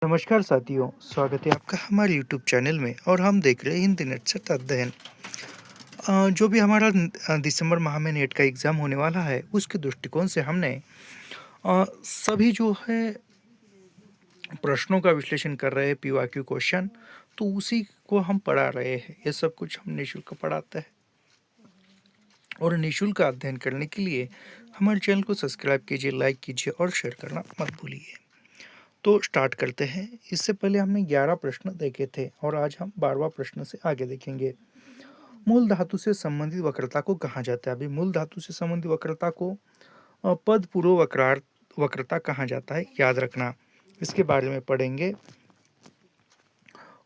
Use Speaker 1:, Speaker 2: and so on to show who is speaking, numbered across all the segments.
Speaker 1: नमस्कार साथियों, स्वागत है आपका हमारे यूट्यूब चैनल में और हम देख रहे हैं हिंदी नेट से अध्ययन। जो भी हमारा दिसंबर माह में नेट का एग्ज़ाम होने वाला है, उसके दृष्टिकोण से हमने सभी जो है प्रश्नों का विश्लेषण कर रहे हैं पीवाईक्यू क्वेश्चन, तो उसी को हम पढ़ा रहे हैं। ये सब कुछ हम निःशुल्क पढ़ाते हैं और निःशुल्क अध्ययन करने के लिए हमारे चैनल को सब्सक्राइब कीजिए, लाइक कीजिए और शेयर करना मत भूलिए। तो स्टार्ट करते हैं। इससे पहले हमने 11 प्रश्न देखे थे और आज हम 12वां प्रश्न से आगे देखेंगे। मूल धातु से संबंधित वक्रता को कहा जाता है। अभी मूल धातु से संबंधित वक्रता को पद पूर्व वक्रता कहा जाता है, याद रखना। इसके बारे में पढ़ेंगे।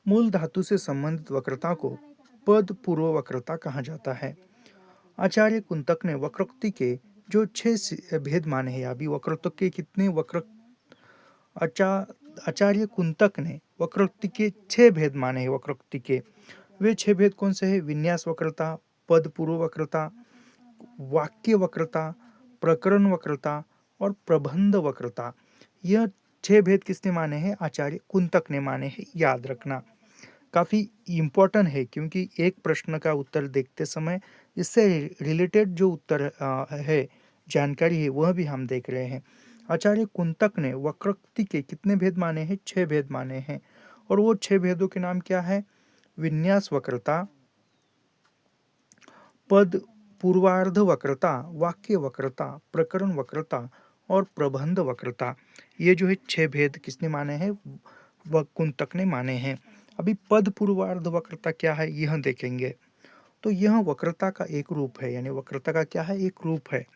Speaker 1: मूल धातु से संबंधित वक्रता को पद पूर्व वक्रता कहा जाता है। आचार्य कुंतक ने वक्रोक्ति के जो 6 भेद माने हैं। अभी वक्रोक्ति के कितने आचार्य कुंतक ने वक्रोक्ति के 6 भेद माने हैं। वक्रोक्ति के वे 6 भेद कौन से हैं? विन्यास वक्रता, पद पूर्व वक्रता, वाक्य वक्रता, प्रकरण वक्रता और प्रबंध वक्रता। यह 6 भेद किसने माने हैं? आचार्य कुंतक ने माने हैं, याद रखना। काफ़ी इम्पोर्टेंट है क्योंकि एक प्रश्न का उत्तर देखते समय इससे रिलेटेड जो उत्तर है, जानकारी है, वह भी हम देख रहे हैं। आचार्य कुंतक ने वक्रोक्ति के कितने भेद माने हैं? 6 भेद माने हैं। और वो 6 भेदों के नाम क्या है? विन्यास वक्रता, पद पूर्वार्ध वक्रता, वाक्य वक्रता, प्रकरण वक्रता और प्रबंध वक्रता। ये जो है 6 भेद किसने माने हैं? कुंतक ने माने हैं। अभी पद पूर्वार्ध वक्रता क्या है, यह देखेंगे। तो यह वक्रता का एक रूप है, यानी वक्रता का क्या है? एक रूप है।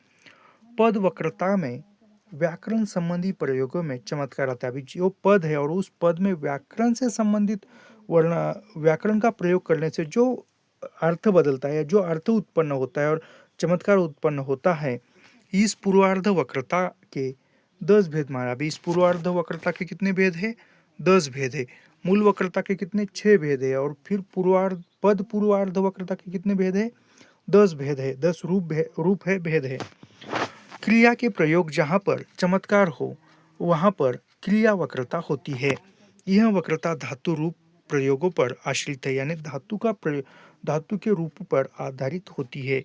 Speaker 1: पद वक्रता में व्याकरण संबंधी प्रयोगों में चमत्कार आता है। अभी जो पद है और उस पद में व्याकरण से संबंधित व्याकरण का प्रयोग करने से जो अर्थ बदलता है, जो अर्थ उत्पन्न होता है और चमत्कार उत्पन्न होता है, इस पूर्वार्ध वक्रता के 10 भेद माना। अभी इस पूर्वार्ध वक्रता के कितने भेद है? 10 भेद है। मूल वक्रता के कितने? 6 भेद है। और फिर पद पूर्वार्ध वक्रता के कितने भेद है? 10 भेद है। 10 रूप है, भेद है। क्रिया के प्रयोग जहाँ पर चमत्कार हो, वहाँ पर क्रिया वक्रता होती है। यह वक्रता धातु रूप प्रयोगों पर आश्रित है, यानी धातु के रूप पर आधारित होती है।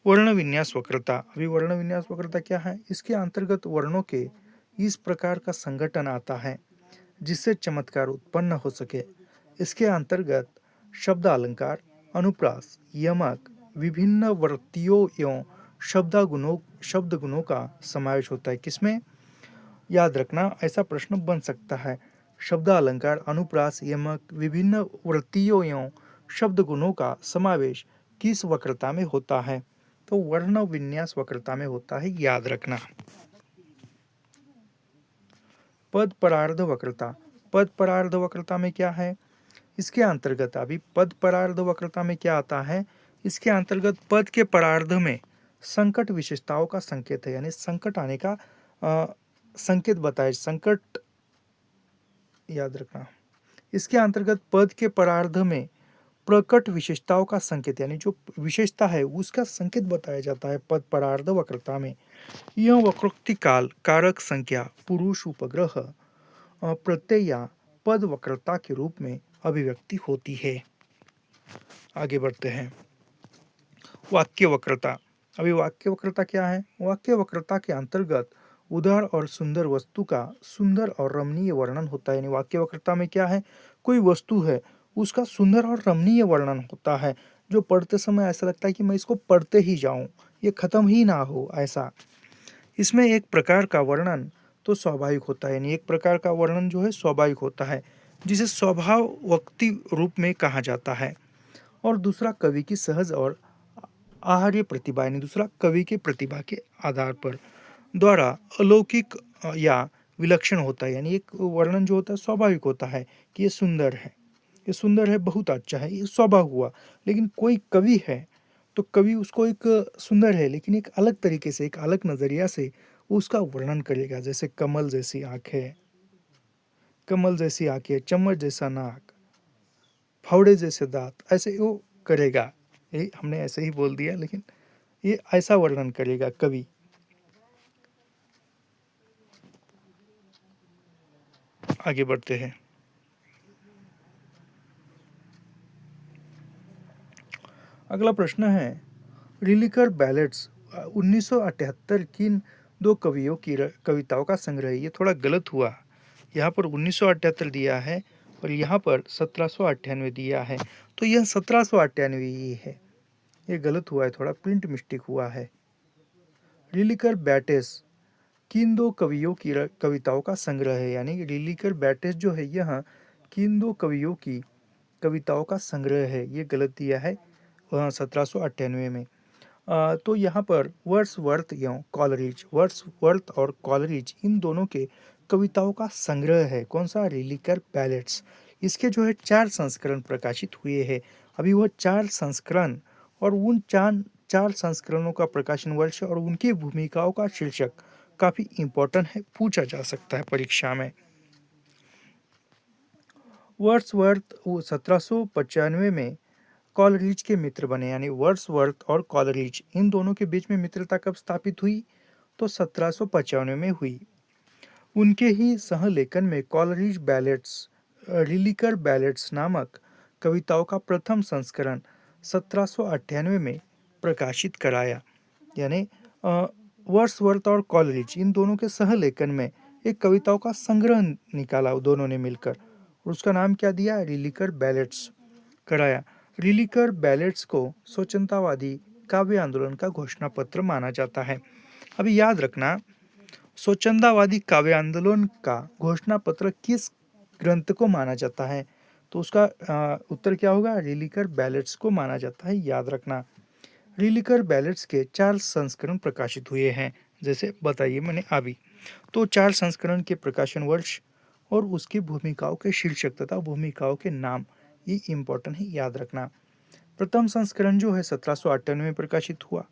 Speaker 1: वर्ण विन्यास वक्रता। अभी वर्ण विन्यास वक्रता क्या है? इसके अंतर्गत वर्णों के इस प्रकार का संगठन आता है जिससे चमत्कार उत्पन्न हो सके। इसके अंतर्गत शब्द अलंकार, अनुप्रास, यमक, विभिन्न वृत्तियों एवं शब्द गुणों का समावेश होता है। किसमें? याद रखना, ऐसा प्रश्न बन सकता है। शब्द अलंकार, अनुप्रास, यमक, विभिन्न वृत्तियों एवं शब्द गुणों का समावेश किस वक्रता में होता है? तो वर्ण विन्यास वक्रता में होता है, याद रखना। पद परार्ध वक्रता। पद परार्ध वक्रता में क्या है? इसके अंतर्गत अभी पद परार्ध वक्रता में क्या आता है? इसके अंतर्गत पद के परार्ध में संकट विशेषताओं का संकेत है, यानी संकट आने का संकेत बताए। संकट, याद रखना। इसके अंतर्गत पद के परार्ध में प्रकट विशेषताओं का संकेत, यानी जो विशेषता है उसका संकेत बताया जाता है पद परार्ध वक्रता में। यह वक्रोक्ति काल, कारक संख्या, पुरुष उपग्रह, प्रत्यय या पद वक्रता के रूप में अभिव्यक्ति होती है। आगे बढ़ते हैं। वाक्य वक्रता। अभी वाक्य वक्रता क्या है? वाक्य वक्रता के अंतर्गत उदार और सुंदर वस्तु का सुंदर और रमणीय वर्णन होता है। यानी वाक्य वक्रता में क्या है? कोई वस्तु है, उसका सुंदर और रमणीय वर्णन होता है, जो पढ़ते समय ऐसा लगता है कि मैं इसको पढ़ते ही जाऊं, ये खत्म ही ना हो, ऐसा। इसमें एक प्रकार का वर्णन तो स्वाभाविक होता है, यानी एक प्रकार का वर्णन जो है स्वाभाविक होता है, जिसे स्वभावोक्ति रूप में कहा जाता है। और दूसरा कवि की सहज और आहार्य प्रतिभा, यानी दूसरा कवि के प्रतिभा के आधार पर द्वारा अलौकिक या विलक्षण होता है। यानी एक वर्णन जो होता है स्वाभाविक होता है कि ये सुंदर है, ये सुंदर है, बहुत अच्छा है, ये स्वभाव हुआ। लेकिन कोई कवि है तो कवि उसको एक सुंदर है लेकिन एक अलग तरीके से, एक अलग नज़रिया से उसका वर्णन करेगा। जैसे कमल जैसी आंखें, कमल जैसी आंखें, चम्मच जैसा नाक, फावड़े जैसे दांत, ऐसे वो करेगा। ये हमने ऐसे ही बोल दिया, लेकिन ये ऐसा वर्णन करेगा कवि। आगे बढ़ते हैं। अगला प्रश्न है, लिलिकर बैलेट्स 1978 किन दो कवियों की कविताओं का संग्रह है? ये थोड़ा गलत हुआ, यहाँ पर 1978 दिया है और यहाँ पर 1798 दिया है, तो यह 1798 ही है। ये गलत हुआ है, थोड़ा प्रिंट मिस्टेक हुआ है। लिलिकर बैटेस किन दो कवियों की कविताओं का संग्रह है? यानी लिलिकर बैटेस जो है यह किन दो कवियों की कविताओं का संग्रह है? ये गलत दिया है 1798 में। तो यहाँ पर वर्ड्सवर्थ एवं कॉलरिज, वर्ड्सवर्थ और कॉलरिज इन दोनों के कविताओं का संग्रह है। कौन सा? लिलिकर बैलेट्स। इसके जो है 4 संस्करण प्रकाशित हुए हैं। अभी वो 4 संस्करण और उन 4 संस्करणों का प्रकाशन वर्ष और उनकी भूमिकाओं का शीर्षक काफ़ी इम्पोर्टेंट है, पूछा जा सकता है परीक्षा में। वर्ड्सवर्थ 1795 में कॉलरिज के मित्र बने, यानी वर्ड्सवर्थ और कॉलरिज इन दोनों के बीच में मित्रता कब स्थापित हुई? तो 1795 में हुई। उनके ही सहलेखन में कॉलरिज बैलेट्स, लिलिकर बैलेट्स नामक कविताओं का प्रथम संस्करण 1798 में प्रकाशित कराया। यानी वर्ड्सवर्थ और कॉलरिज इन दोनों के सहलेखन में एक कविताओं का संग्रह निकाला दोनों ने मिलकर, और उसका नाम क्या दिया? लिलिकर बैलेट्स कराया। लिलिकर बैलेट्स को स्वतंत्रतावादी काव्य आंदोलन का घोषणा पत्र माना जाता है। अभी याद रखना, स्वच्छंदवादी काव्य आंदोलन का घोषणा पत्र किस ग्रंथ को माना जाता है? तो उसका उत्तर क्या होगा? लिलिकर बैलेट्स को माना जाता है, याद रखना। लिलिकर बैलेट्स के 4 संस्करण प्रकाशित हुए हैं, जैसे बताइए मैंने अभी। तो 4 संस्करण के प्रकाशन वर्ष और उसकी भूमिकाओं के शीर्षक तथा भूमिकाओं के नाम, ये इम्पोर्टेंट है, याद रखना। प्रथम संस्करण जो है 1798 में प्रकाशित हुआ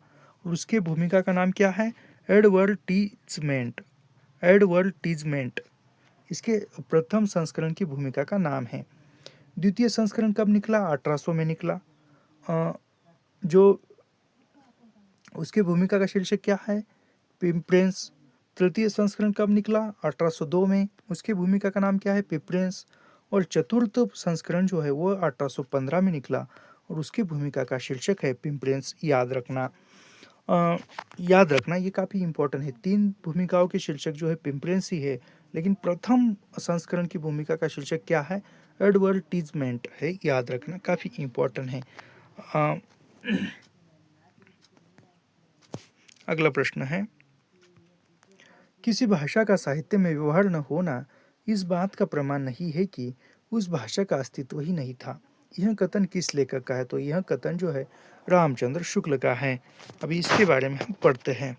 Speaker 1: और उसके भूमिका का नाम क्या है? एडवर्ड टीजमेंट। एडवर्ड टीजमेंट इसके प्रथम संस्करण की भूमिका का नाम है। द्वितीय संस्करण कब निकला? 1800 में निकला। जो उसकी भूमिका का शीर्षक क्या है? पिम्परेंस। तृतीय संस्करण कब निकला? 1802 में। उसकी भूमिका का नाम क्या है? पिम्परेंस। और चतुर्थ संस्करण जो है वो 1815 में निकला और उसकी भूमिका का शीर्षक है पिम्परेंस, याद रखना। याद रखना, ये काफ़ी इंपॉर्टेंट है। 3 भूमिकाओं के शीर्षक जो है पिम्परेंस ही है, लेकिन प्रथम संस्करण की भूमिका का शीर्षक क्या है? एडवर्ड टीजमेंट है, याद रखना, काफ़ी इंपॉर्टेंट है। अगला प्रश्न है, किसी भाषा का साहित्य में व्यवहार न होना इस बात का प्रमाण नहीं है कि उस भाषा का अस्तित्व ही नहीं था। यह कथन किस लेखक का है? तो यह कथन जो है रामचंद्र शुक्ल का है। अभी इसके बारे में हम पढ़ते हैं।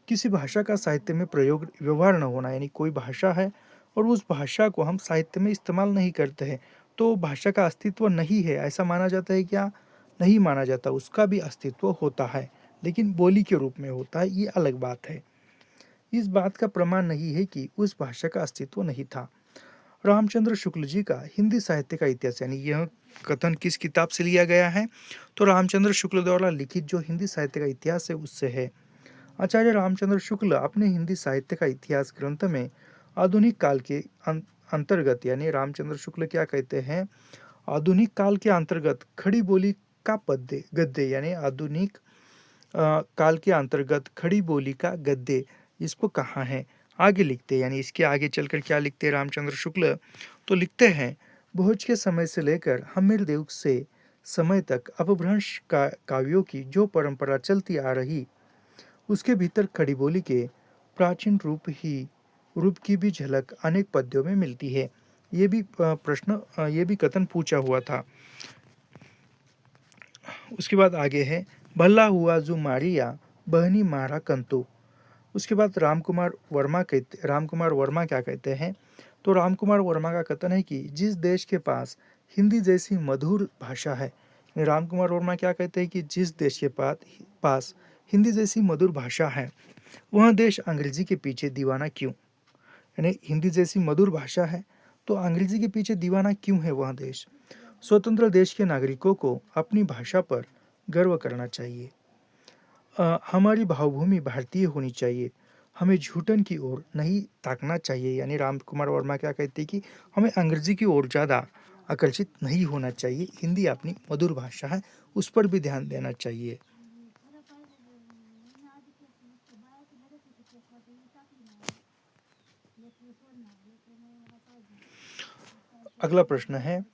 Speaker 1: किसी भाषा का साहित्य में प्रयोग व्यवहार न होना, यानी कोई भाषा है और उस भाषा को हम साहित्य में इस्तेमाल नहीं करते हैं, तो भाषा का अस्तित्व नहीं है ऐसा माना जाता है क्या? नहीं माना जाता, उसका भी अस्तित्व होता है, लेकिन बोली के रूप में होता है, ये अलग बात है। इस बात का प्रमाण नहीं है कि उस भाषा का अस्तित्व नहीं था। रामचंद्र शुक्ल जी का हिंदी साहित्य का इतिहास, यानी यह कथन किस किताब से लिया गया है? तो रामचंद्र शुक्ल द्वारा लिखित जो हिंदी साहित्य का इतिहास है उससे है। आचार्य रामचंद्र शुक्ल अपने हिंदी साहित्य का इतिहास ग्रंथ में आधुनिक काल के अंतर्गत, यानी रामचंद्र शुक्ल क्या कहते हैं? आधुनिक काल के अंतर्गत खड़ी बोली का पद्य गद्य, यानी आधुनिक काल के अंतर्गत खड़ी बोली का गद्य, इसको कहाँ है? आगे लिखते हैं, यानी इसके आगे चलकर क्या लिखते हैं रामचंद्र शुक्ल? तो लिखते हैं, भोज के समय से लेकर हमीर देव से समय तक अपभ्रंश का काव्यों की जो परंपरा चलती आ रही, उसके भीतर खड़ी बोली के प्राचीन रूप की भी झलक अनेक पद्यों में मिलती है। ये भी प्रश्न, ये भी कथन पूछा हुआ था। उसके बाद आगे है, भला हुआ जो मारिया बहनी मारा कंतु। उसके बाद रामकुमार वर्मा क्या कहते हैं? तो रामकुमार वर्मा का कथन है कि जिस देश के पास हिंदी जैसी मधुर भाषा है, रामकुमार वर्मा क्या कहते हैं कि जिस देश के पास हिंदी जैसी मधुर भाषा है, वह देश अंग्रेजी के पीछे दीवाना क्यों? यानी हिंदी जैसी मधुर भाषा है तो अंग्रेजी के पीछे दीवाना क्यों है वह देश? स्वतंत्र देश के नागरिकों को अपनी भाषा पर गर्व करना चाहिए। हमारी भावभूमि भारतीय होनी चाहिए। हमें झूठन की ओर नहीं ताकना चाहिए, यानी राम कुमार वर्मा क्या कहते हैं कि हमें अंग्रेजी की ओर ज़्यादा आकर्षित नहीं होना चाहिए, हिंदी अपनी मधुर भाषा है, उस पर भी ध्यान देना चाहिए। अगला प्रश्न है,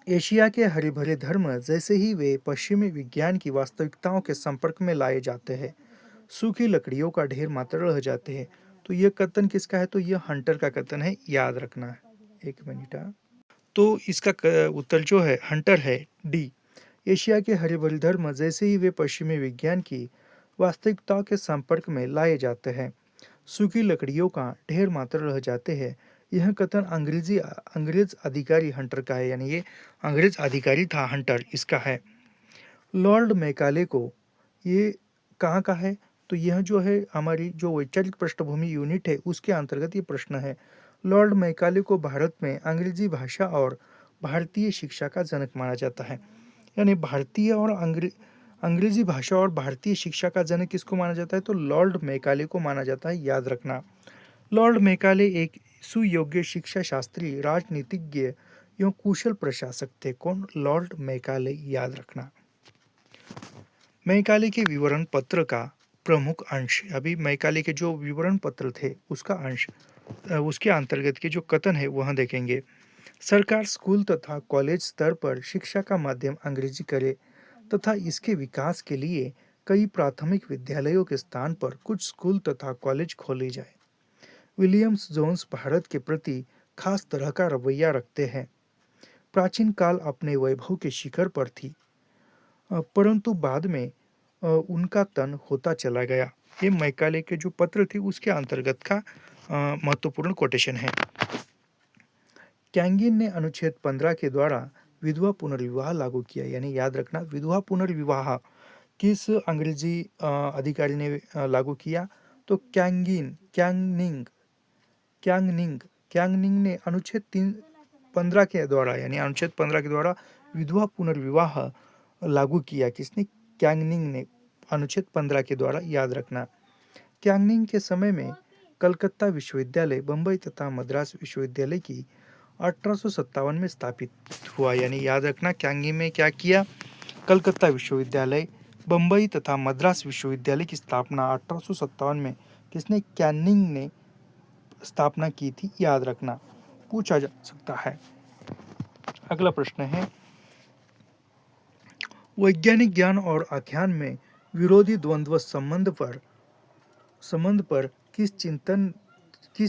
Speaker 1: एशिया के हरे भरे धर्म जैसे ही वे पश्चिमी विज्ञान की वास्तविकताओं के संपर्क में लाए जाते हैं, सूखी लकड़ियों का ढेर मात्र रह जाते हैं। तो यह कथन किसका है? तो यह हंटर का कथन है, याद रखना है। एक मिनट। तो इसका उत्तर जो है हंटर है, डी। एशिया के हरे भरे धर्म जैसे ही वे पश्चिमी विज्ञान की वास्तविकताओं के संपर्क में लाए जाते हैं, सूखी लकड़ियों का ढेर मात्र रह जाते हैं। यह कथन अंग्रेज अधिकारी हंटर का है, यानी ये अंग्रेज अधिकारी था हंटर, इसका है। लॉर्ड मैकाले को ये कहाँ का है? तो यह जो है हमारी जो वैचारिक पृष्ठभूमि यूनिट है उसके अंतर्गत ये प्रश्न है। लॉर्ड मैकाले को भारत में अंग्रेजी भाषा और भारतीय शिक्षा का जनक माना जाता है, यानी भारतीय और अंग्रेजी भाषा और भारतीय शिक्षा का जनक किसको माना जाता है? तो लॉर्ड मैकाले को माना जाता है, याद रखना। लॉर्ड मैकाले एक सुयोग्य शिक्षा शास्त्री, राजनीतिज्ञ एवं कुशल प्रशासक थे। कौन? लॉर्ड मैकाले, याद रखना। मैकाले के विवरण पत्र का प्रमुख अंश, अभी मैकाले के जो विवरण पत्र थे उसका अंश, उसके अंतर्गत के जो कथन है वह देखेंगे। सरकार स्कूल तथा कॉलेज स्तर पर शिक्षा का माध्यम अंग्रेजी करे तथा इसके विकास के लिए कई प्राथमिक विद्यालयों के स्थान पर कुछ स्कूल तथा कॉलेज खोले जाए। विलियम्स जोन्स भारत के प्रति खास तरह का रवैया रखते हैं। प्राचीन काल अपने वैभव के शिखर पर थी, परंतु बाद में उनका तन होता चला गया। ये मैकाले के जो पत्र थे उसके अंतर्गत का महत्वपूर्ण कोटेशन है। कैंगिन ने अनुच्छेद 15 के द्वारा विधवा पुनर्विवाह लागू किया, यानी याद रखना, विधवा पुनर्विवाह किस अंग्रेजी अधिकारी ने लागू किया? तो कैंगनिंग ने अनुच्छेद 15 के द्वारा, यानी अनुच्छेद 15 के द्वारा विधवा पुनर्विवाह लागू किया। किसने? कैंगनिंग ने, अनुच्छेद 15 के द्वारा, याद रखना। कैंगनिंग के समय में कलकत्ता विश्वविद्यालय बम्बई तथा मद्रास विश्वविद्यालय की 1857 में स्थापित हुआ, यानी याद रखना कैंगनिंग में क्या किया? कलकत्ता विश्वविद्यालय, बम्बई तथा मद्रास विश्वविद्यालय की स्थापना 1857 में किसने? कैनिंग ने स्थापना की थी, याद रखना, पूछा जा सकता है। अगला प्रश्न है, वैज्ञानिक ज्ञान और आख्यान में विरोधी द्वंद्व संबंध पर किस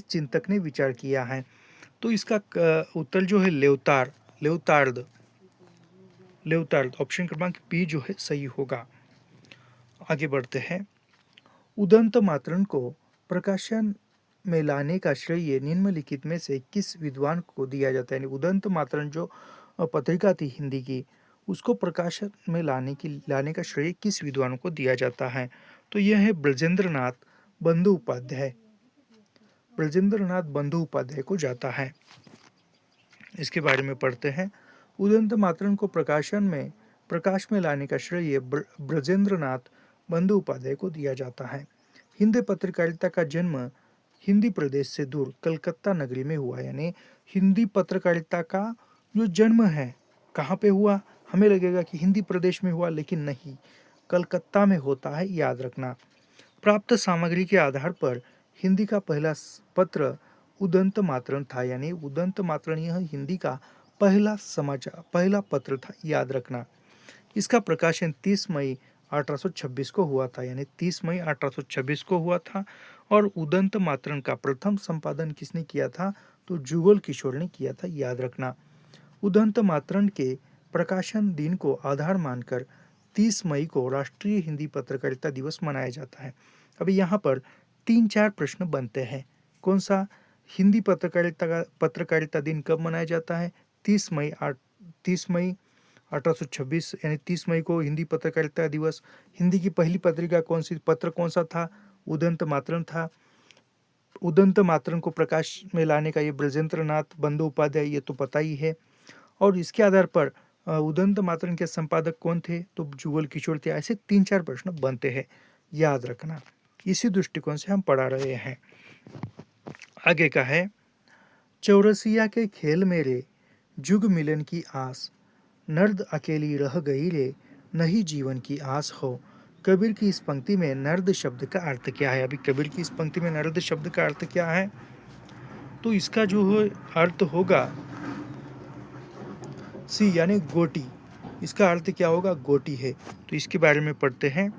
Speaker 1: चिंतक ने विचार किया है? तो इसका उत्तर जो है लेवतार्द, ऑप्शन क्रमांक बी जो है सही होगा। आगे बढ़ते हैं। उदंत मातरण को प्रकाशन में लाने का श्रेय निम्नलिखित में से किस विद्वान को दिया जाता है? उदंत मातरण जो पत्रिका थी हिंदी की, उसको प्रकाशन में लाने का श्रेय किस विद्वान को दिया जाता है? तो यह है ब्रजेंद्रनाथ बंदोपाध्याय को जाता है। इसके बारे में पढ़ते हैं। उदंत मातरण को प्रकाश में लाने का श्रेय ब्रजेंद्रनाथ बंदोपाध्याय को दिया जाता है। हिंदी पत्रकारिता का जन्म हिंदी प्रदेश से दूर कलकत्ता नगरी में हुआ, यानी हिंदी पत्रकारिता का जो जन्म है कहाँ पे हुआ? हमें लगेगा कि हिंदी प्रदेश में हुआ, लेकिन नहीं, कलकत्ता में होता है, याद रखना। प्राप्त सामग्री के आधार पर हिंदी का पहला पत्र उदंत मातरण था, यानी उदंत मातरण यह हिंदी का पहला पत्र था, याद रखना। इसका प्रकाशन 30 मई 1826 को हुआ था, यानी 30 मई 1826 को हुआ था। और उदंत मातरण का प्रथम संपादन किसने किया था? तो जुगल किशोर ने किया था, याद रखना। उदंत मातरण के प्रकाशन दिन को आधार मानकर 30 मई को राष्ट्रीय हिंदी पत्रकारिता दिवस मनाया जाता है। अभी यहाँ पर 3-4 प्रश्न बनते हैं। कौन सा? हिंदी पत्रकारिता दिन कब मनाया जाता है? 30 मई 1826, यानी 30 मई को हिंदी पत्रकारिता दिवस। हिंदी की पहली पत्रिका पत्र कौन सा था? उदंत मातरण था। उदंत मातरण को प्रकाश में लाने का ये ब्रजेंद्रनाथ बंदोपाध्याय, ये तो पता ही है। और इसके आधार पर उदंत मातरण के संपादक कौन थे? तो जुगल किशोर थे। ऐसे 3-4 प्रश्न बनते हैं, याद रखना। इसी दृष्टिकोण से हम पढ़ा रहे हैं। आगे का है, चौरसिया के खेल मेरे जुग मिलन की आस, नर्द अकेली रह गई रे, नहीं जीवन की आस हो। कबीर की इस पंक्ति में नर्द शब्द का अर्थ क्या है? अभी कबीर की इस पंक्ति में नर्द शब्द का अर्थ क्या है? तो इसका जो अर्थ होगा सी यानी गोटी। इसका अर्थ क्या होगा? गोटी है। तो इसके बारे में पढ़ते हैं।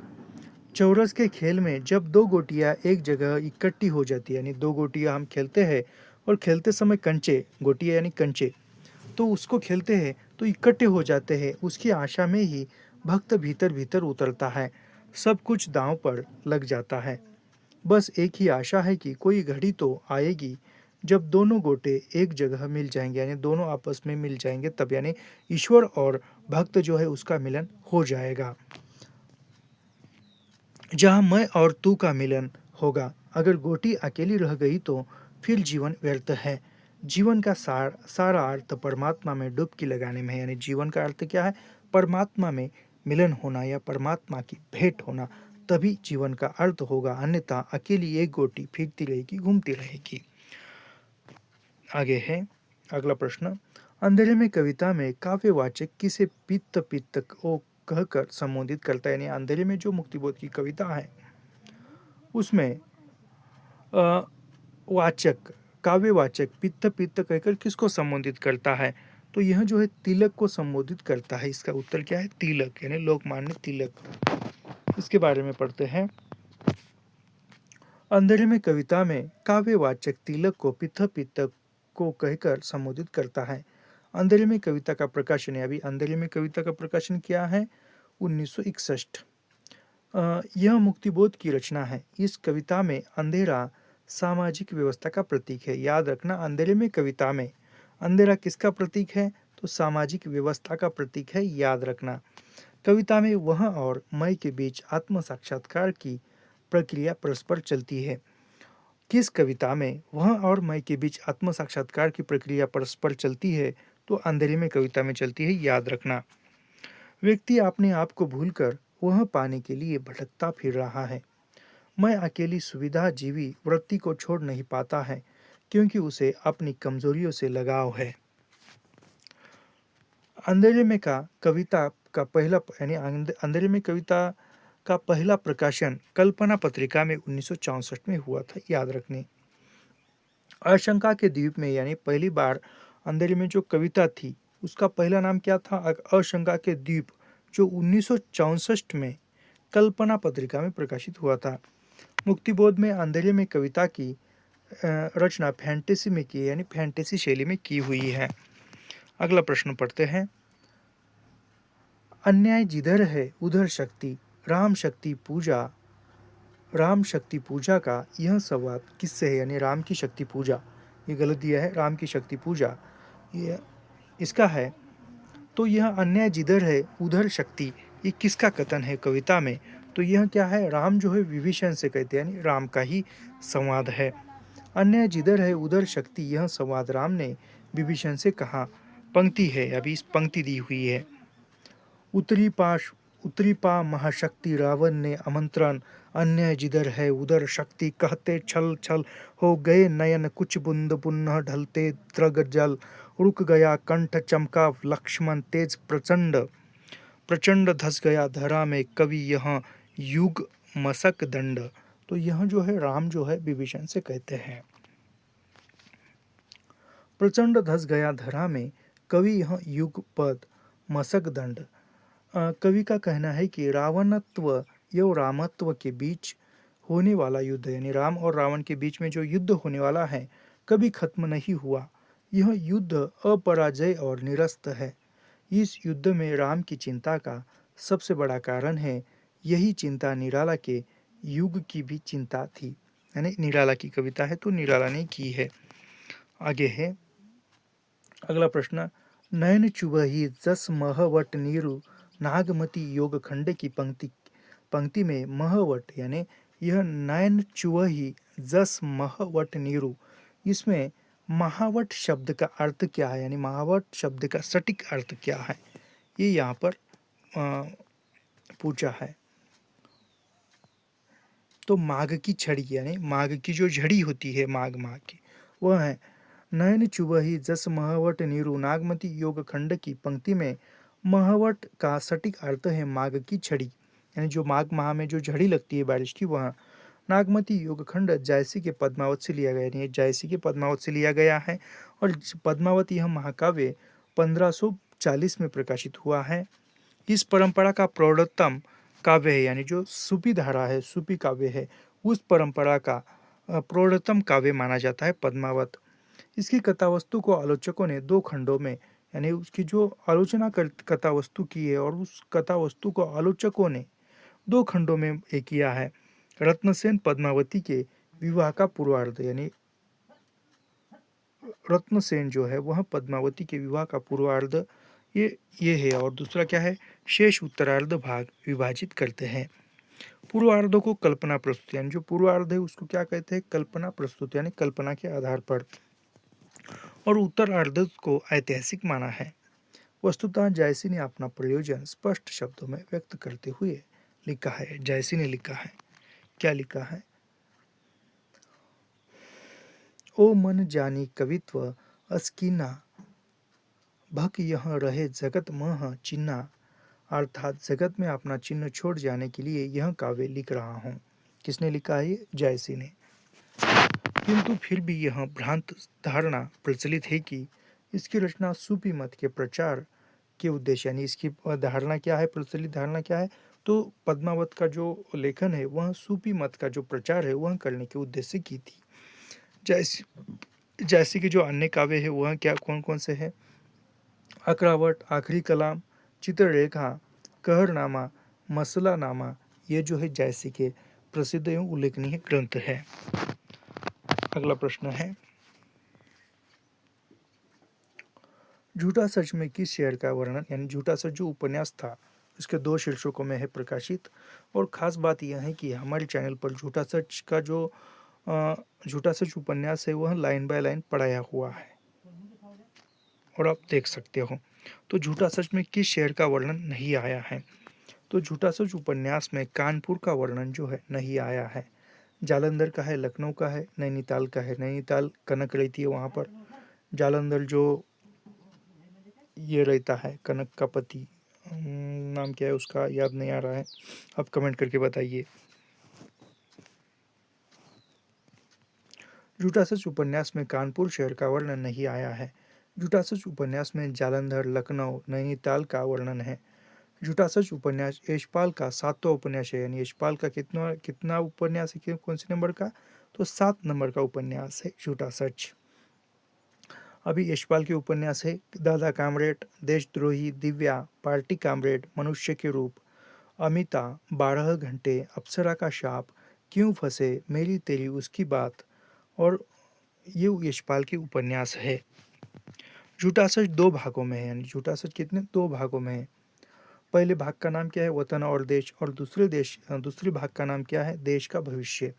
Speaker 1: चौरस के खेल में जब दो गोटियां एक जगह इकट्ठी हो जाती है, यानी दो गोटियां हम खेलते हैं और खेलते समय कंचे, गोटियां यानी कंचे, तो उसको खेलते हैं तो इकट्ठे हो जाते हैं, उसकी आशा में ही भक्त भीतर भीतर उतरता है, सब कुछ दांव पर लग जाता है। बस एक ही आशा है कि कोई घड़ी तो आएगी जब दोनों गोटे एक जगह मिल जाएंगे, यानी दोनों आपस में मिल जाएंगे, तब यानी ईश्वर और भक्त जो है उसका मिलन हो जाएगा, जहाँ मैं और तू का मिलन होगा। अगर गोटी अकेली रह गई तो फिर जीवन व्यर्थ है। जीवन का सारा अर्थ परमात्मा में डुबकी लगाने में है, यानी जीवन का अर्थ क्या है? परमात्मा में मिलन होना या परमात्मा की भेंट होना, तभी जीवन का अर्थ होगा, अन्यथा अकेली एक गोटी फिरती रहेगी, घूमती रहेगी। आगे है अगला प्रश्न, अंधेरे में कविता में काव्यवाचक किसे पित्त पित्त को कहकर संबोधित करता है? यानी अंधेरे में जो मुक्तिबोध की कविता है उसमें वाचक, काव्यवाचक पित्त पित्त कहकर किसको संबोधित करता है? तो यह जो है तिलक को संबोधित करता है। इसका उत्तर क्या है? तिलक, यानी लोकमान्य तिलक। इसके बारे में पढ़ते हैं। अंधेरे में कविता में काव्यवाचक तिलक को पित्त पित्त को कहकर संबोधित करता है। अंधेरे में कविता का प्रकाशन है, अभी अंधेरे में कविता का प्रकाशन क्या है? 1961। यह मुक्तिबोध की रचना है। इस कविता में अंधेरा सामाजिक व्यवस्था का प्रतीक है। याद रखना, अंधेरे में कविता में अंधेरा किसका प्रतीक है? तो सामाजिक व्यवस्था का प्रतीक है, याद रखना। कविता में वह और मैं के बीच आत्म साक्षात्कार की प्रक्रिया परस्पर चलती है। किस कविता में वह और मैं के बीच आत्म साक्षात्कार की प्रक्रिया परस्पर चलती है? तो अंधेरे में कविता में चलती है, याद रखना। व्यक्ति अपने आप को भूलकर वह पाने के लिए भटकता फिर रहा है। मैं अकेली सुविधा जीवी वृत्ति को छोड़ नहीं पाता है, क्योंकि उसे अपनी कमजोरियों से लगाव है। अंधेरे में का कविता का पहला यानी अंधेरे में कविता का पहला प्रकाशन कल्पना पत्रिका में 1964 में हुआ था, याद रखने। आशंका के द्वीप में यानी पहली बार अंधेरे में जो कविता थी उसका पहला नाम क्या था? आशंका के द्वीप, जो 1964 में कल्पना पत्रिका में प्रकाशित हुआ था। मुक्तिबोध में अंधेरे में कविता की रचना फैंटेसी में की, यानी फैंटेसी शैली में की हुई है। अगला प्रश्न पढ़ते हैं। अन्याय जिधर है उधर शक्ति, राम शक्ति पूजा का यह संवाद किससे है? यानी राम की शक्ति पूजा, ये गलत दिया है, राम की शक्ति पूजा ये इसका है। तो यह अन्याय जिधर है उधर शक्ति, ये किसका कथन है कविता में? तो यह क्या है? राम जो है विभीषण से कहते हैं, यानी राम का ही संवाद है। अन्याय जिधर है उधर शक्ति, यह संवाद राम ने विभीषण से कहा। पंक्ति है, अभी इस पंक्ति दी हुई है। उत्तरी पा महाशक्ति रावण ने आमंत्रण, अन्याय जिधर है उधर शक्ति, कहते छल छल हो गए नयन, कुछ बुंद पुनः ढलते त्रग जल, रुक गया कंठ चमका लक्ष्मण तेज प्रचंड धस गया धरा में, कवि यह युग मसक दंड। तो यह जो है राम जो है विभीषण से कहते हैं। प्रचंड धस गया धरा में, कवि यह युग पद मसक दंड। कवि का कहना है कि रावणत्व एवं रामत्व के बीच होने वाला युद्ध, यानी राम और रावण के बीच में जो युद्ध होने वाला है कभी खत्म नहीं हुआ। यह युद्ध अपराजय और निरस्त है। इस युद्ध में राम की चिंता का सबसे बड़ा कारण है। यही चिंता निराला के युग की भी चिंता थी, यानी निराला की कविता है तो निराला ने की है। आगे है अगला प्रश्न। नयन चुबही जस महवट नीरु, नागमती योग खंड की पंक्ति में महवट यानी यह नयन चुवही जस महवट नीरु, इसमें महावट शब्द का अर्थ क्या है? यानी महावट शब्द का सटीक अर्थ क्या है? ये यहाँ पर पूछा है। तो माघ की छड़ी यानी माघ की जो झड़ी होती है माघ माह की, वह है। नयन चुबही जस महवट नीरू, नागमती योग खंड की पंक्ति में महवट का सटीक अर्थ है माघ की छड़ी, यानी जो माघ माह में जो झड़ी लगती है बारिश की, वह नागमती योगखंड जायसी के पद्मावत से लिया गया, यानी जायसी के पद्मावत से लिया गया है। और पद्मावत यह महाकाव्य 1540 में प्रकाशित हुआ है। इस परंपरा का प्रौढ़तम काव्य है, यानी जो सूपी धारा है, सूपी काव्य है, उस परंपरा का प्रौढ़तम काव्य माना जाता है पद्मावत। इसकी कथावस्तु को आलोचकों ने दो खंडों में, यानी उसकी जो आलोचना कथावस्तु की है, और उस कथावस्तु को आलोचकों ने दो खंडों में किया है। रत्नसेन पद्मावती के विवाह का पूर्वार्ध, यानी रत्नसेन जो है वह पद्मावती के विवाह का पूर्वार्ध ये है। और दूसरा क्या है, शेष उत्तरार्ध भाग विभाजित करते हैं। पूर्वार्ध को कल्पना प्रस्तुत, यानी जो पूर्वार्ध है उसको क्या कहते हैं, कल्पना प्रस्तुत, यानी कल्पना के आधार पर। और उत्तरार्ध को ऐतिहासिक माना है। वस्तुतः जायसी ने अपना प्रयोजन स्पष्ट शब्दों में व्यक्त करते हुए लिखा है। जायसी ने लिखा है, क्या लिखा है, ओ मन जानी कवित्व अस्कीना, भक यह रहे जगत मह चिन्हा, अर्थात जगत में अपना चिन्ह छोड़ जाने के लिए यह काव्य लिख रहा हूँ। किसने लिखा है, जायसी ने। किंतु फिर भी यह भ्रांत धारणा प्रचलित है कि इसकी रचना सूफी मत के प्रचार के उद्देश्य, यानी इसकी धारणा क्या है, प्रचलित धारणा क्या है, तो पद्मावत का जो लेखन है वह सूफी मत का जो प्रचार है वह करने के उद्देश्य से की थी। जैसे कि जो अन्य काव्य है वह क्या कौन कौन से हैं, अकरावट, आखिरी कलाम, चित्ररेखा, कहरनामा, मसलानामा, ये जो है जायसी के प्रसिद्ध एवं उल्लेखनीय ग्रंथ है। अगला प्रश्न है, झूठा सच में किस शेर का वर्णन, यानी झूठा सच जो उपन्यास था इसके दो शीर्षकों में है प्रकाशित। और ख़ास बात यह है कि हमारे चैनल पर झूठा सच का जो झूठा सच उपन्यास है वह लाइन बाय लाइन पढ़ाया हुआ है और आप देख सकते हो। तो झूठा सच में किस शहर का वर्णन नहीं आया है, तो झूठा सच उपन्यास में कानपुर का वर्णन जो है नहीं आया है। जालंधर का है, लखनऊ का है, नैनीताल का है। नैनीताल कनक रहती है वहाँ पर। जालंधर जो ये रहता है कनक का पति, नाम क्या है उसका याद नहीं आ रहा है, आप कमेंट करके बताइए। झूठा सच उपन्यास में कानपुर शहर का वर्णन नहीं आया है। झूठा सच उपन्यास में जालंधर, लखनऊ, नैनीताल का वर्णन है। झूठा सच उपन्यास यशपाल का 7वां उपन्यास है, यानी यशपाल का कितना कितना उपन्यास है, कौन से नंबर का, तो 7 नंबर का उपन्यास है झूठा सच। अभी यशपाल के उपन्यास है दादा कामरेड, देशद्रोही, दिव्या, पार्टी कामरेड, मनुष्य के रूप, अमिता, 12 घंटे, अप्सरा का शाप, क्यों फंसे, मेरी तेरी उसकी बात। और ये यशपाल के उपन्यास है। झूठा सच 2 भागों में है, यानी झूठा सच कितने 2 भागों में है। पहले भाग का नाम क्या है, वतन और देश, और दूसरे भाग का नाम क्या है, देश का भविष्य।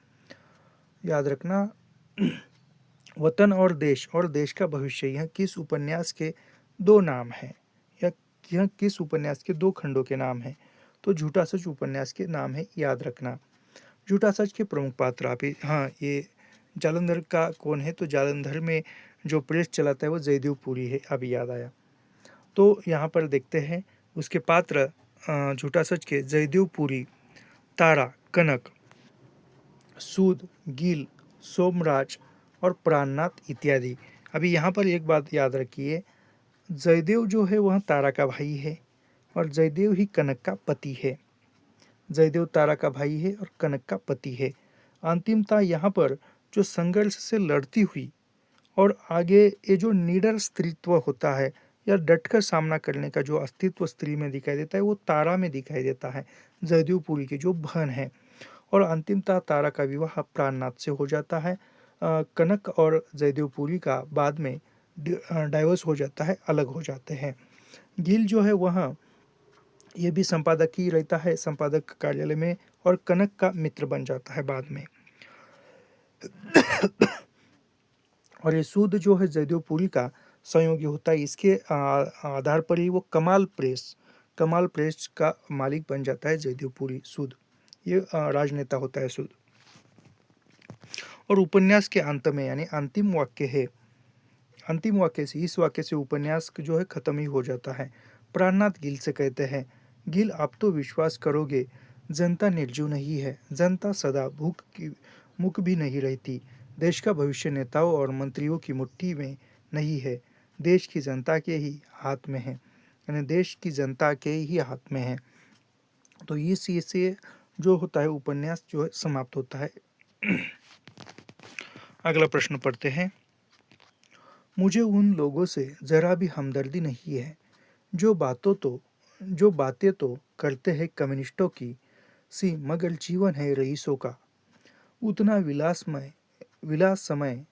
Speaker 1: याद रखना, वतन और देश का भविष्य, यह किस उपन्यास के 2 नाम हैं, या यह किस उपन्यास के 2 खंडों के नाम हैं, तो झूठा सच उपन्यास के नाम है, याद रखना। झूठा सच के प्रमुख पात्र आप हाँ, ये जालंधर का कौन है, तो जालंधर में जो प्रेस चलाता है वो जयदेव पुरी है, अभी याद आया। तो यहाँ पर देखते हैं उसके पात्र झूठा सच के जयदेव पुरी, तारा, कनक, सूद, गील, सोमराज और प्राणनाथ इत्यादि। अभी यहाँ पर एक बात याद रखिए, जयदेव जो है वह तारा का भाई है और जयदेव ही कनक का पति है। जयदेव तारा का भाई है और कनक का पति है। अंतिमता यहाँ पर जो संघर्ष से लड़ती हुई और आगे ये जो निडर स्त्रीत्व होता है या डटकर सामना करने का जो अस्तित्व स्त्री में दिखाई देता है वो तारा में दिखाई देता है, जयदेव पुरी की जो बहन है। और अंतिमतः तारा का विवाह प्राणनाथ से हो जाता है। कनक और जयदेव पुरी का बाद में डाइवोर्स हो जाता है, अलग हो जाते हैं। गिल जो है वह ये भी संपादक ही रहता है, संपादक कार्यालय में, और कनक का मित्र बन जाता है बाद में। और ये सूद जो है जयदेव पुरी का सहयोगी होता है। इसके आधार पर ही वो कमाल प्रेस का मालिक बन जाता है जयदेव पुरी। सूद ये राजनेता होता है सूद। और उपन्यास के अंत में यानी अंतिम वाक्य है, अंतिम वाक्य से, इस वाक्य से उपन्यास जो है खत्म ही हो जाता है। प्राणनाथ गिल से कहते हैं, गिल आप तो विश्वास करोगे, जनता निर्जीव नहीं है, जनता सदा भूख की मुख भी नहीं रहती। देश का भविष्य नेताओं और मंत्रियों की मुट्ठी में नहीं है, देश की जनता के ही हाथ में है, यानी देश की जनता के ही हाथ में है। तो इससे जो होता है उपन्यास जो है समाप्त होता है। अगला प्रश्न पढ़ते हैं। मुझे उन लोगों से जरा भी हमदर्दी नहीं है जो बातें तो करते हैं कम्युनिस्टों की सी, मगर जीवन है रईसों का। उतना विलास समय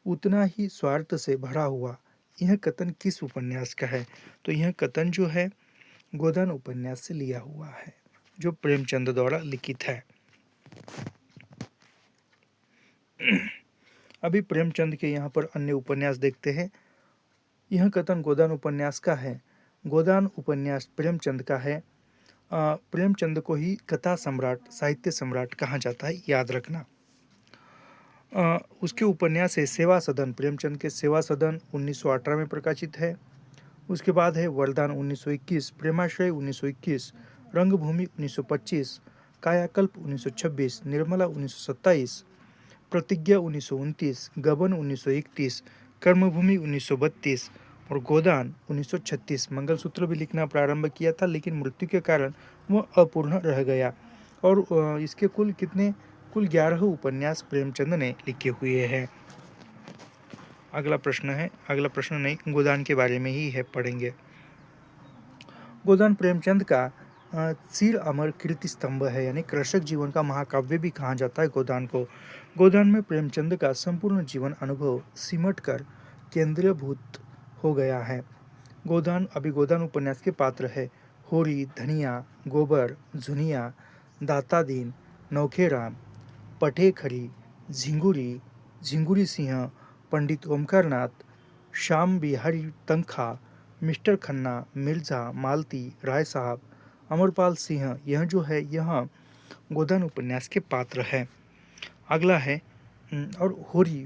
Speaker 1: उतना ही स्वार्थ से भरा हुआ। यह कथन किस उपन्यास का है? तो यह कथन जो है गोदान उपन्यास से लिया हुआ है, जो प्रेमचंद द्वारा लिखित है। अभी प्रेमचंद के यहाँ पर अन्य उपन्यास देखते हैं। यह कथन गोदान उपन्यास का है। गोदान उपन्यास प्रेमचंद का है। प्रेमचंद को ही कथा सम्राट, साहित्य सम्राट कहा जाता है, याद रखना। उसके उपन्यास है सेवा सदन, प्रेमचंद के सेवा सदन 1918 में प्रकाशित है। उसके बाद है वरदान 1921, प्रेमाश्रय 1921, रंगभूमि 1925, कायाकल्प 1926, निर्मला 1927, प्रतिज्ञा 1929, गबन 1931, कर्मभूमि 1932 और गोदान 1936। मंगलसूत्र भी लिखना प्रारंभ किया था, लेकिन मृत्यु के कारण वह अपूर्ण रह गया। और इसके कुल 11 उपन्यास प्रेमचंद ने लिखे हुए हैं। अगला प्रश्न नहीं, गोदान के बारे में ही है, पढ़ेंगे। गोदान प्रेमचंद का चिर अमर कीर्ति स्तंभ है, यानी कृषक जीवन का महाकाव्य भी कहा जाता है गोदान को। गोदान में प्रेमचंद का संपूर्ण जीवन अनुभव सिमट कर केंद्रीभूत हो गया है। गोदान उपन्यास के पात्र है होरी, धनिया, गोबर, झुनिया, दातादीन, नौखेराम, पठेखरी, झिंगुरी सिंह, पंडित ओमकारनाथ, श्याम बिहारी तंखा, मिस्टर खन्ना, मिर्जा, मालती, राय साहब, अमरपाल सिंह, यह जो है यह गोदान उपन्यास के पात्र है। अगला है और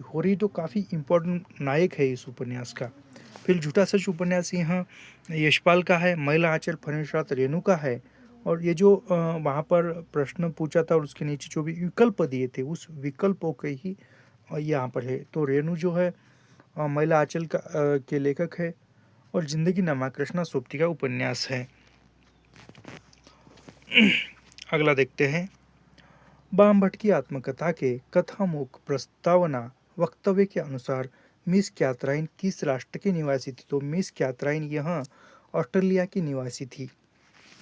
Speaker 1: होरी तो काफ़ी इम्पोर्टेंट नायक है इस उपन्यास का। फिर झूठा सच उपन्यास यह यशपाल का है। महिला आंचल फणेश्वरात रेणु का है। और ये जो वहाँ पर प्रश्न पूछा था और उसके नीचे जो भी विकल्प दिए थे उस विकल्पों के ही यहाँ पर है। तो रेणु जो है महिला आंचल का के लेखक है और जिंदगी नामा कृष्णा सोप्ती का उपन्यास है। अगला देखते हैं। बाम भट्ट की आत्मकथा के कथामुख प्रस्तावना वक्तव्य के अनुसार मिस कैथराइन किस राष्ट्र की निवासी थी? तो मिस कैथराइन यह ऑस्ट्रेलिया की निवासी थी।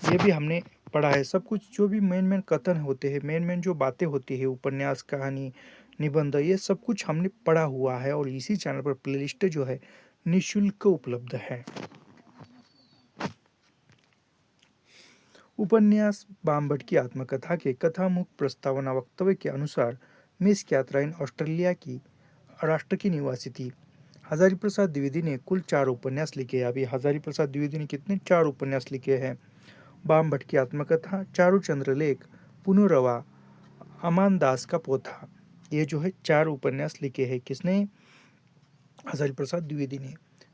Speaker 1: ये भी हमने पढ़ा है। सब कुछ जो भी मेन कथन होते हैं, मेन जो बातें होती है, उपन्यास, कहानी, निबंध, ये सब कुछ हमने पढ़ा हुआ है और इसी चैनल पर प्लेलिस्ट जो है निःशुल्क उपलब्ध है। उपन्यास बाम भट्ट की आत्मकथा के कथामुख प्रस्तावना वक्तव्य के अनुसार मिस कैथराइन ऑस्ट्रेलिया की राष्ट्र की निवासी थी। हजारी प्रसाद द्विवेदी ने कुल 4 उपन्यास लिखे। अभी हजारी प्रसाद द्विवेदी ने कितने 4 उपन्यास लिखे हैं। बाम भट्ट की आत्मकथा, चारू चंद्रलेख, पुनर्रवा, अमान दास का पोथा, ये जो है 4 उपन्यास लिखे हैं। किसने? हजारी प्रसाद द्विवेदी ने।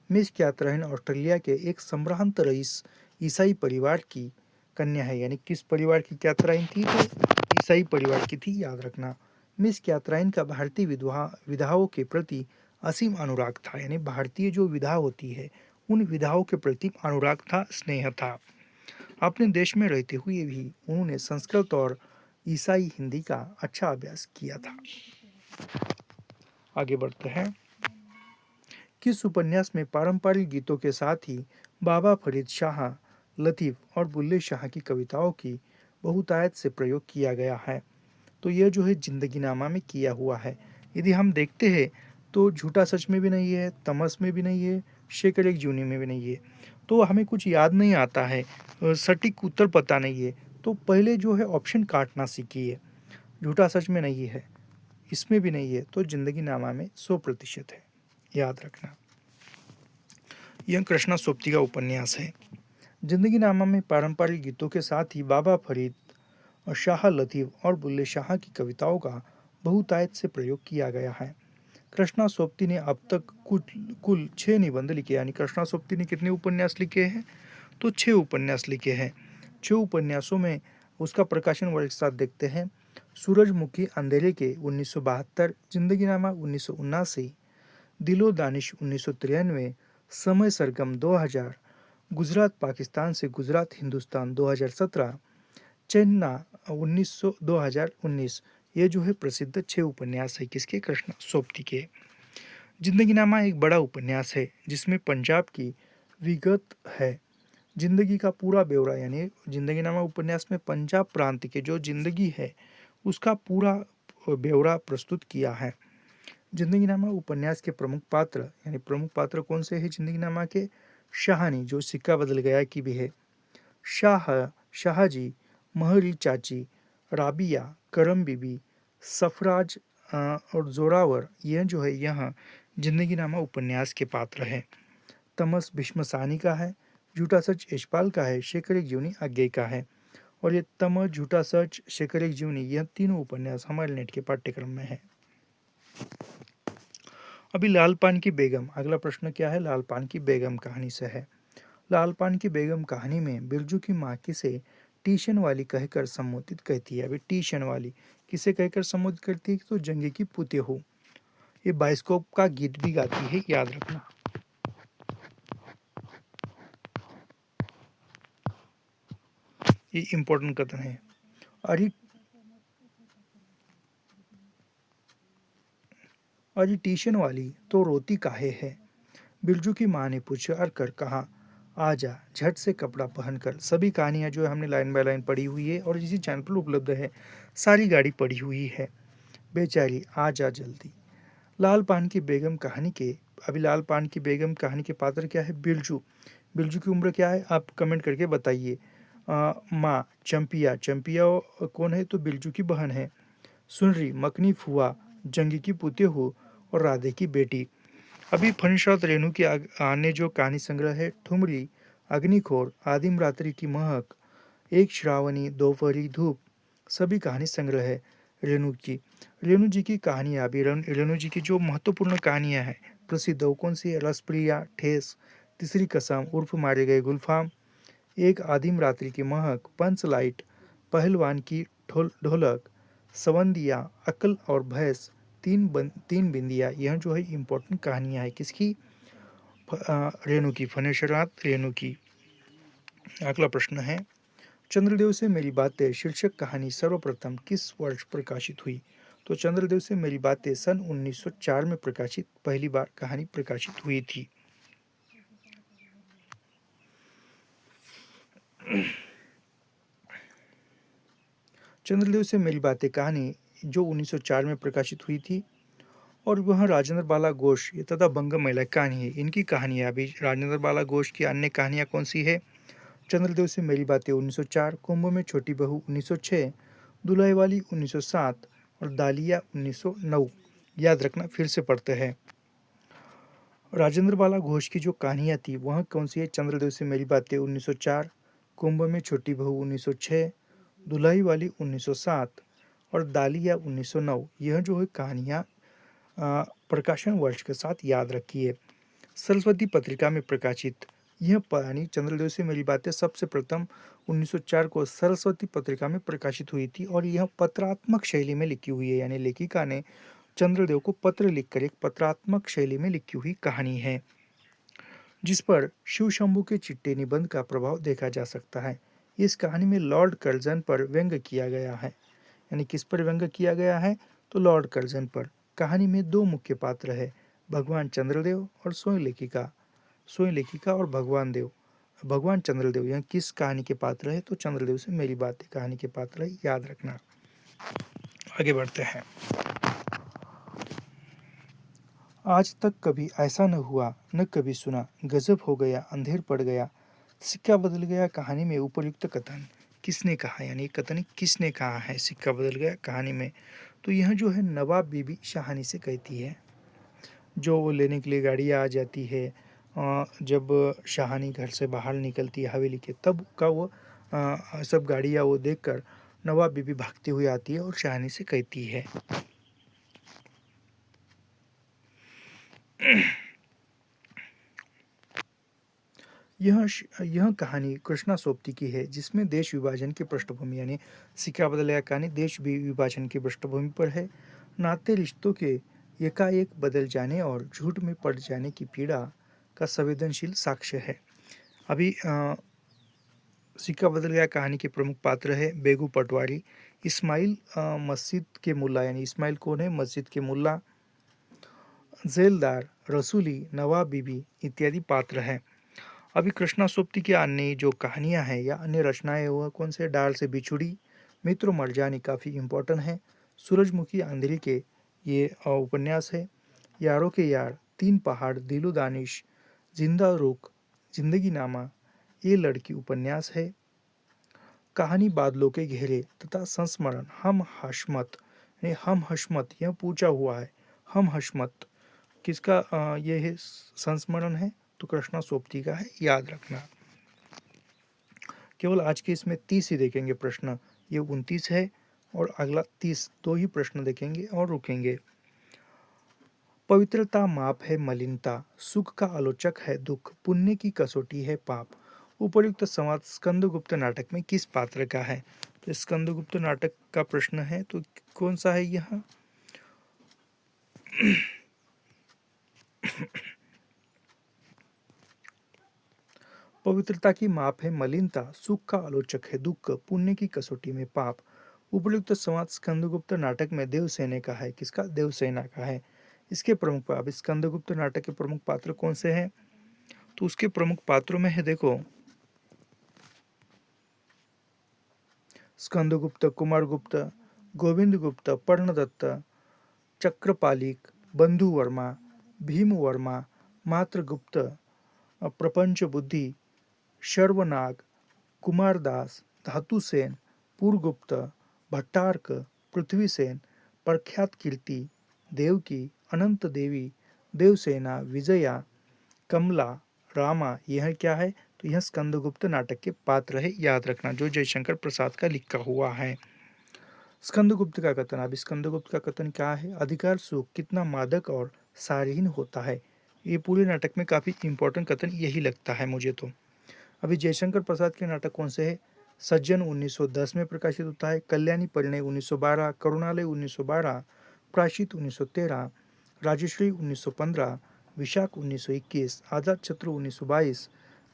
Speaker 1: मिस कैथराइन ऑस्ट्रेलिया के एक संभ्रांत रईस ईसाई परिवार की कन्या है। यानी किस परिवार की कैथराइन थी? तो ईसाई परिवार की थी, याद रखना। मिस कैथराइन का भारतीय विधाओं के प्रति असीम अनुराग था। यानी भारतीय जो विधा होती है उन विधाओं के प्रति अनुराग था, स्नेह था। अपने देश में रहते हुए भी उन्होंने संस्कृत और ईसाई हिंदी का अच्छा अभ्यास किया था। आगे बढ़ते हैं। किस उपन्यास में पारंपरिक गीतों के साथ ही बाबा फरीद शाह, लतीफ़ और बुल्ले शाह की कविताओं की बहुतायत से प्रयोग किया गया है? तो यह जो है जिंदगी नामा में किया हुआ है। यदि हम देखते हैं तो झूठा सच में भी नहीं है, तमस में भी नहीं है, शेखर एक जूनी में भी नहीं है। तो हमें कुछ याद नहीं आता है, सटीक उत्तर पता नहीं है, तो पहले जो है ऑप्शन काटना सीखिए। झूठा सच में नहीं है, इसमें भी नहीं है, तो जिंदगी नामा में 100% है, याद रखना। यह कृष्णा सोप्ती का उपन्यास है। जिंदगी नामा में पारंपरिक गीतों के साथ ही बाबा फरीद और शाह लतीफ़ और बुल्ले शाह की कविताओं का बहुतायत से प्रयोग किया गया है। कृष्णा सोबती ने अब तक कुल 6 निबंध लिखे, यानी कृष्णा सोबती ने कितने उपन्यास लिखे हैं? तो 6 उपन्यास लिखे हैं। 6 उपन्यासों में उसका प्रकाशन वर्ष के साथ देखते हैं। सूरजमुखी अंधेरे के 1972, जिंदगीनामा 1979, दिलो दानिश 1993, समय सरगम 2000, गुजरात पाकिस्तान से गुजरात हिंदुस्तान 2017, चेन्ना 2019। ये जो है प्रसिद्ध 6 उपन्यास है किसके? कृष्णा सोबती के। जिंदगीनामा एक बड़ा उपन्यास है जिसमें पंजाब की विगत है, जिंदगी का पूरा ब्यौरा, यानी जिंदगीनामा उपन्यास में पंजाब प्रांत के जो जिंदगी है उसका पूरा ब्यौरा प्रस्तुत किया है। जिंदगीनामा उपन्यास के प्रमुख पात्र, यानी प्रमुख पात्र कौन से हैं जिंदगीनामा के? शाहानी, जो सिक्का बदल गया की भी है, शाहजी, महरी चाची, राबिया, करम बीबी, सफराज और जोरावर, यह जो है यहाँ जिंदगीनामा उपन्यास के पात्र हैं। तमस भीष्मसानी का है, झूठा सच यशपाल का है, शेखर एक जीवनी आज्ञे का है। और ये तमस, झूठा सच, शेखर एक जीवनी, यह तीनों उपन्यास हमारे नेट के पाठ्यक्रम में है। अभी लाल पान की बेगम, अगला प्रश्न क्या है? लाल पान की बेगम कहानी से है। लाल पान की बेगम कहानी में बिरजू की माँ किसे टीशन वाली कहकर संबोधित कहती है? अभी टीशन वाली किसे कहकर संबोधित करती है? तो जंगे की पुते हो। ये बाइस्कोप का गीत भी गाती है, याद रखना। ये इंपॉर्टेंट कथन है। अरे टीशन वाली तो रोती काहे है? बिरजू की माँ ने पुकार कर कहा, आजा झट से कपड़ा पहनकर। सभी कहानियाँ जो है हमने लाइन बाय लाइन पढ़ी हुई है और इसी चैनल पर उपलब्ध है, सारी गाड़ी पढ़ी हुई है। बेचारी आजा जल्दी। लाल पान की बेगम कहानी के, अभी लाल पान की बेगम कहानी के पात्र क्या है? बिरजू। बिरजू की उम्र क्या है? आप कमेंट करके बताइए। माँ चंपिया, चंपिया कौन है? तो बिरजू की बहन है। सुनरी, मकनी फुआ, जंगी की पुते हो और राधे की बेटी। अभी फणिशरत रेणु की आने जो कहानी संग्रह है, ठुमरी, अग्निखोर, आदिम रात्रि की महक, एक श्रावणी, दोपहरी धूप, सभी कहानी संग्रह है रेणु की। रेणु जी की कहानियाँ, अभी रेणु जी की जो महत्वपूर्ण कहानियाँ हैं प्रसिद्ध, वो कौन सी है? रसप्रिया, ठेस, तीसरी कसम उर्फ मारे गए गुलफाम, एक आदिम रात्रि की महक, पंचलाइट, पहलवान की ढोलक, सवंदिया, अकल और भैंस, तीन बिंदिया, यह जो है इम्पोर्टेंट कहानियाँ है किसकी? रेणु की, फणेश्वरनाथ रेणु की। अगला प्रश्न है, चंद्रदेव से मेरी बातें शीर्षक कहानी सर्वप्रथम किस वर्ष प्रकाशित हुई? तो चंद्रदेव से मेरी बातें सन 1904 में प्रकाशित पहली बार कहानी प्रकाशित हुई थी। चंद्रदेव से मेरी बातें कहानी जो 1904 में प्रकाशित हुई थी, और वह राजेंद्र बाला घोष तथा बंगम महिला कहानी है, इनकी कहानी है। अभी राजेंद्र बाला घोष की अन्य कहानियाँ कौन सी है? चंद्रदेव से मेरी बातें 1904, कुंभ में छोटी बहू 1906, दुल्हे वाली 1907 और दालिया 1909। याद रखना, फिर से पढ़ते हैं। राजेंद्र बाला घोष की जो कहानियाँ थी वह कौन सी है? चंद्रदेव से मेरी बातें 1904, कुंभ में छोटी बहू 1906, दुल्हाई वाली 1907 और दालिया 1909। यह जो है कहानियाँ प्रकाशन वर्ष के साथ याद रखिए। सरस्वती पत्रिका में प्रकाशित यह कहानी चंद्रदेव से मेरी बातें सबसे प्रथम 1904 को सरस्वती पत्रिका में प्रकाशित हुई थी और यह पत्रात्मक शैली में लिखी हुई है, यानी लेखिका ने चंद्रदेव को पत्र लिखकर एक पत्रात्मक शैली में लिखी हुई कहानी है, जिस पर शिव शंभू के चिट्टे निबंध का प्रभाव देखा जा सकता है। इस कहानी में लॉर्ड कर्जन पर व्यंग किया गया है, यानी किस पर व्यंग किया गया है? तो लॉर्ड कर्जन पर। कहानी में दो मुख्य पात्र है, भगवान चंद्रदेव और स्वयं लेखिका और भगवान देव, भगवान चंद्रदेव। यह किस कहानी के पात्र है? तो चंद्रदेव से मेरी बातें कहानी के पात्र है, याद रखना। आगे बढ़ते हैं। आज तक कभी ऐसा न हुआ, न कभी सुना, गजब हो गया, अंधेर पड़ गया, सिक्का बदल गया कहानी में उपयुक्त कथन किसने कहा? यानी कथन किसने कहा है सिक्का बदल गया कहानी में? तो यह जो है नवाब बीबी शाहानी से कहती है। जो वो लेने के लिए गाड़ियाँ आ जाती है, जब शाहानी घर से बाहर निकलती है हवेली के, तब का वो सब गाड़ियाँ वो देखकर नवाब बीबी भागती हुई आती है और शाहानी से कहती है। यह कहानी कृष्णा सोबती की है, जिसमें देश विभाजन की पृष्ठभूमि यानी सिक्का बदल कहानी देश विभाजन की पृष्ठभूमि पर है। नाते रिश्तों के एकाएक बदल जाने और झूठ में पड़ जाने की पीड़ा का संवेदनशील साक्ष्य है। अभी सिक्का बदल गया कहानी के प्रमुख पात्र है बेगू पटवारी, इस्माइल मस्जिद के मुल्ला यानी इस्माइल कौन है, मस्जिद के मुल्ला, जेलदार, रसूली, नवाब बीबी इत्यादि पात्र हैं। अभी कृष्णा सोबती की अन्य जो कहानियां हैं या अन्य रचनाएं वह कौन से, डाल से बिछुड़ी, मित्र मरजानी काफ़ी इम्पोर्टेंट है, सूरजमुखी आंधेरी के ये उपन्यास है, यारों के यार, तीन पहाड़, दिलो दानिश, जिंदा रुख, जिंदगी नामा, ये लड़की उपन्यास है, कहानी बादलों के घेरे तथा संस्मरण, हम हशमत, हम हशमत यह पूछा हुआ है, हम हशमत किसका ये है संस्मरण है, तो कृष्णा सोबती का है, याद रखना। केवल आज के इसमें 30 ही देखेंगे प्रश्न, ये 29 है और अगला 30, दो ही प्रश्न देखेंगे और रुकेंगे। पवित्रता माप है मलिनता, सुख का आलोचक है दुख, पुण्य की कसौटी है पाप। उपर्युक्त संवाद स्कंदगुप्त नाटक में किस पात्र का है, तो स्कंदगुप्त नाटक का प्रश्न है, तो कौन सा है यह? पवित्रता की माप है मलिनता, सुख का आलोचक है दुख, पुण्य की कसौटी में पाप। उपर्युक्त संवाद स्कंदगुप्त नाटक में देवसेना का है, किसका? देवसेना का है। इसके प्रमुख अब स्कंदगुप्त नाटक के प्रमुख पात्र कौन से हैं, तो उसके प्रमुख पात्रों में है देखो स्कंदगुप्त, कुमारगुप्त, गोविंद गुप्त, पर्णदत्त, चक्रपालिक, बंधु वर्मा, भीम वर्मा, मात्रगुप्त, प्रपंच बुद्धि, शर्वनाग, कुमारदास, धातुसेन, पुरगुप्त, भट्टार्क, पृथ्वीसेन, प्रख्यात कीर्ति, देवकी, अनंत देवी, देवसेना, विजया, कमला, रामा, यह क्या है, तो यह स्कंदगुप्त नाटक के पात्र है, याद रखना, जो जयशंकर प्रसाद का लिखा हुआ है। स्कंदगुप्त का कथन, अब स्कंदगुप्त का कथन क्या है, अधिकार सुख कितना मादक और सारहीन होता है। ये पूरे नाटक में काफ़ी इंपॉर्टेंट कथन यही लगता है मुझे तो। अभी जयशंकर प्रसाद के नाटक कौन से हैं, सज्जन 1910 में प्रकाशित होता है, कल्याणी परिणय 1912, करुणालय 1912, प्राशित 1913, राजश्री 1915, विशाख 1921, आजाद शत्रु 1922,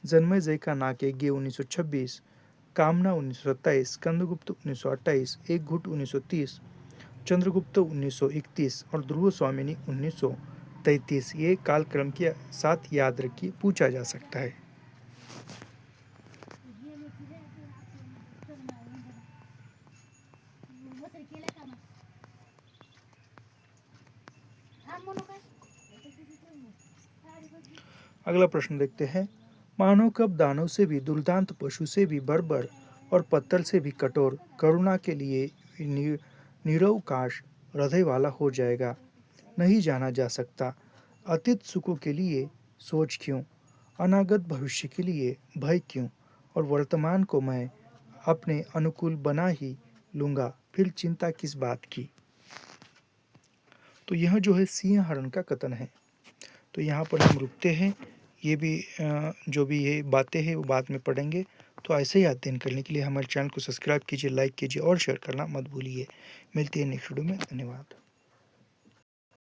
Speaker 1: जन्मय जय का नाक एक 1926, कामना 1927, स्कंदगुप्त 1928, एक घुट 1930, चंद्रगुप्त 1931 और ध्रुव स्वामिनी 1933। ये कालक्रम के साथ याद रखिए, पूछा जा सकता है। अगला प्रश्न देखते हैं, मानव कब दानव से भी दुर्दांत, पशु से भी बर्बर और पत्थर से भी कठोर, करुणा के लिए निरवकाश हृदय वाला हो जाएगा? नहीं जाना जा सकता। अतीत सुखों के लिए सोच क्यों, अनागत भविष्य के लिए भय क्यों, और वर्तमान को मैं अपने अनुकूल बना ही लूँगा, फिर चिंता किस बात की। तो यह जो है सिंह हरण का कथन है। तो यहाँ पर हम रुकते हैं, ये भी जो भी ये बातें हैं वो बाद में पढ़ेंगे। तो ऐसे ही अध्ययन करने के लिए हमारे चैनल को सब्सक्राइब कीजिए, लाइक कीजिए और शेयर करना मत भूलिए। मिलते हैं नेक्स्ट वीडियो में, धन्यवाद।